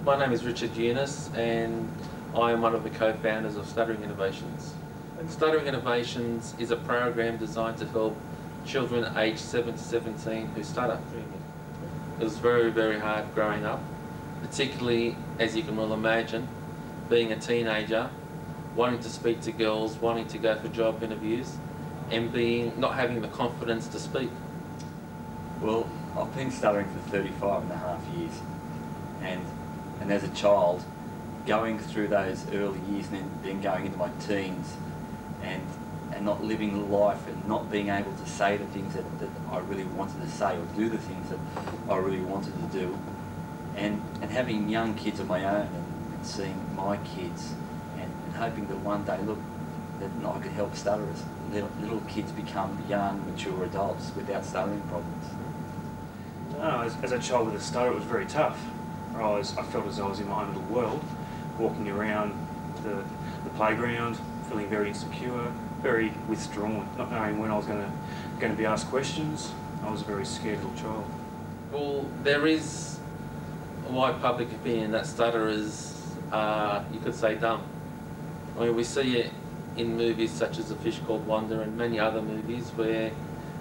My name is Richard Eunice and I am one of the co-founders of Stuttering Innovations. Stuttering Innovations is a program designed to help children aged 7 to 17 who stutter. It was very, very hard growing up, particularly, as you can well imagine, being a teenager, wanting to speak to girls, wanting to go for job interviews, and not having the confidence to speak. Well, I've been stuttering for 35 and a half years, and as a child, going through those early years and then going into my teens and not living life and not being able to say the things that I really wanted to say or do the things that I really wanted to do, and having young kids of my own and seeing my kids and hoping that one day, look, that I could help stutterers. Little kids become young, mature adults without stuttering problems. As a child with a stutter, it was very tough. I felt as though I was in my own little world, walking around the playground, feeling very insecure, very withdrawn, not knowing when I was going to be asked questions. I was a very scared little child. Well, there is a wide public opinion that stutterers are, you could say, dumb. I mean, we see it in movies such as A Fish Called Wanda and many other movies where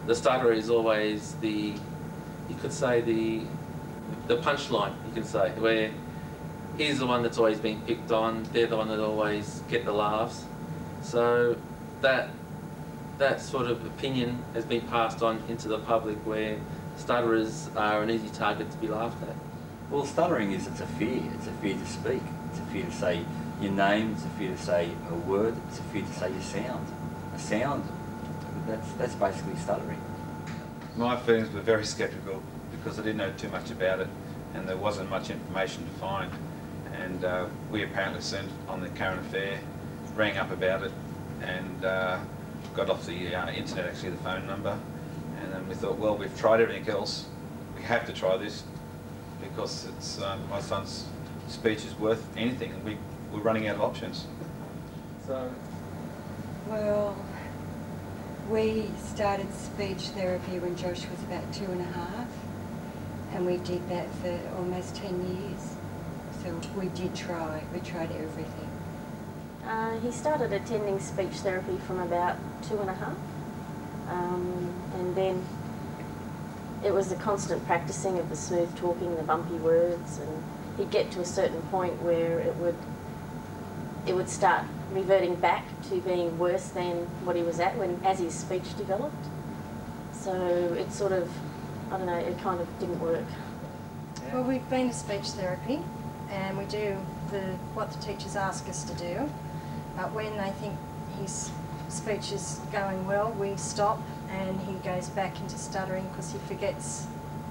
the stutterer is always the, you could say, the punchline, you can say, where he's the one that's always being picked on, they're the one that always get the laughs. So that sort of opinion has been passed on into the public where stutterers are an easy target to be laughed at. Well, stuttering it's a fear. It's a fear to speak. It's a fear to say your name. It's a fear to say a word. It's a fear to say your sound. A sound. That's basically stuttering. My feelings were very sceptical because I didn't know too much about it and there wasn't much information to find. And we apparently sent on the current affair, rang up about it and got off the internet, actually, the phone number. And then we thought, well, we've tried everything else. We have to try this because it's my son's speech is worth anything and we're running out of options. So, well, we started speech therapy when Josh was about 2.5, and we did that for almost 10 years. So we did try. We tried everything. He started attending speech therapy from about 2.5, and then it was the constant practicing of the smooth talking, the bumpy words, and he'd get to a certain point where it would start reverting back to being worse than what he was at as his speech developed. So it sort of, I don't know, it kind of didn't work. Well, we've been to speech therapy and we do what the teachers ask us to do, but when they think his speech is going well, we stop and he goes back into stuttering because he forgets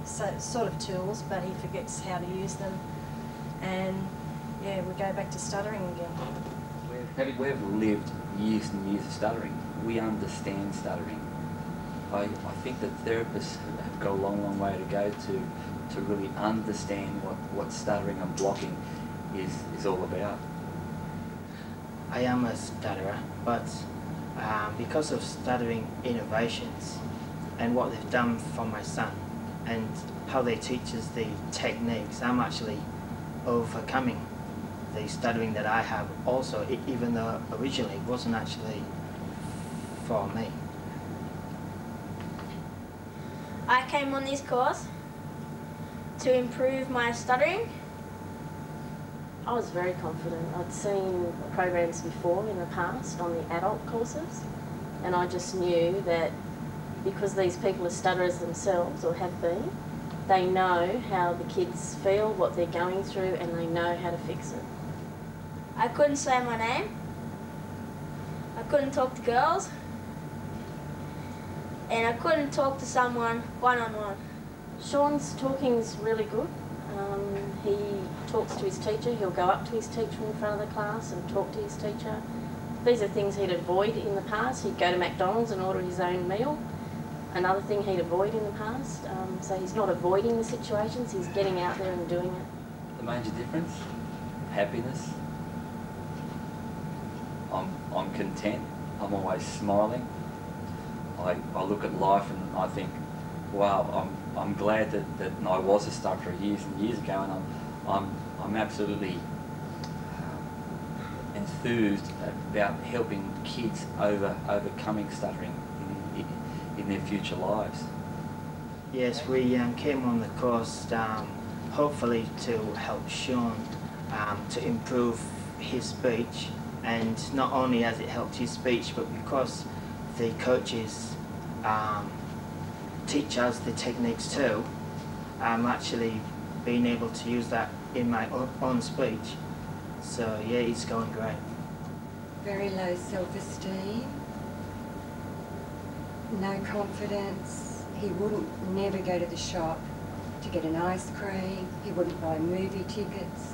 sort of tools, but he forgets how to use them, and yeah, we go back to stuttering again. We've lived years and years of stuttering. We understand stuttering. I think that therapists have got a long, long way to go to really understand what stuttering and blocking is all about. I am a stutterer, but because of Stuttering Innovations and what they've done for my son and how they teach us the techniques, I'm actually overcoming the stuttering that I have also, even though originally it wasn't actually for me. I came on this course to improve my stuttering. I was very confident. I'd seen programs before in the past on the adult courses, and I just knew that because these people are stutterers themselves, or have been, they know how the kids feel, what they're going through, and they know how to fix it. I couldn't say my name. I couldn't talk to girls. And I couldn't talk to someone one-on-one. Sean's talking's really good. He talks to his teacher. He'll go up to his teacher in front of the class and talk to his teacher. These are things he'd avoid in the past. He'd go to McDonald's and order his own meal. Another thing he'd avoid in the past. So he's not avoiding the situations, he's getting out there and doing it. The major difference? Happiness. I'm content. I'm always smiling. I look at life and I think, wow, I'm glad that I was a stutterer years and years ago, and I'm absolutely enthused about helping kids overcoming stuttering in their future lives. Yes, we came on the course hopefully to help Sean to improve his speech, and not only has it helped his speech, but because the coaches teach us the techniques too, I'm actually being able to use that in my own speech. So yeah, it's going great. Very low self-esteem, no confidence. He wouldn't never go to the shop to get an ice cream. He wouldn't buy movie tickets.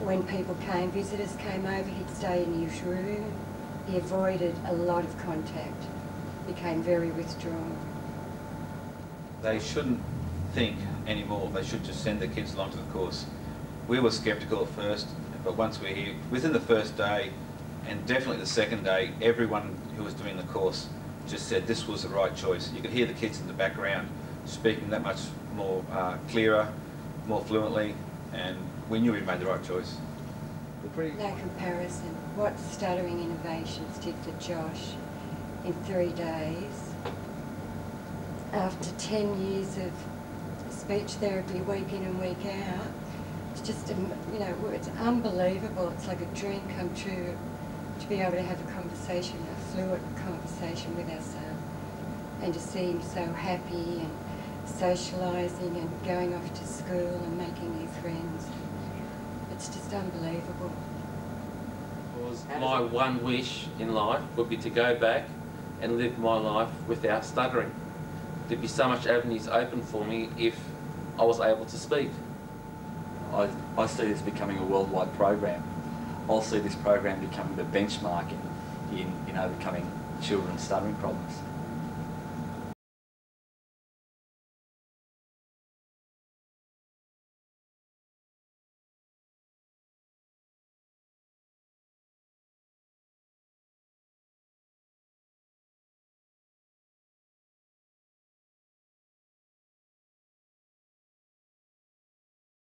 When people came, visitors came over, he'd stay in his room. He avoided a lot of contact, became very withdrawn. They shouldn't think anymore. They should just send their kids along to the course. We were sceptical at first, but once we're here, within the first day, and definitely the second day, everyone who was doing the course just said this was the right choice. You could hear the kids in the background speaking that much more clearer, more fluently, and we knew we made the right choice. No comparison. What Stuttering Innovations did for Josh in 3 days, after 10 years of speech therapy week in and week out, it's just, you know, it's unbelievable. It's like a dream come true to be able to have a conversation, a fluent conversation with our son, and to see him so happy and socialising and going off to school and making new friends. It's just unbelievable. My one wish in life would be to go back and live my life without stuttering. There'd be so much avenues open for me if I was able to speak. I see this becoming a worldwide program. I'll see this program becoming the benchmark in overcoming children's stuttering problems.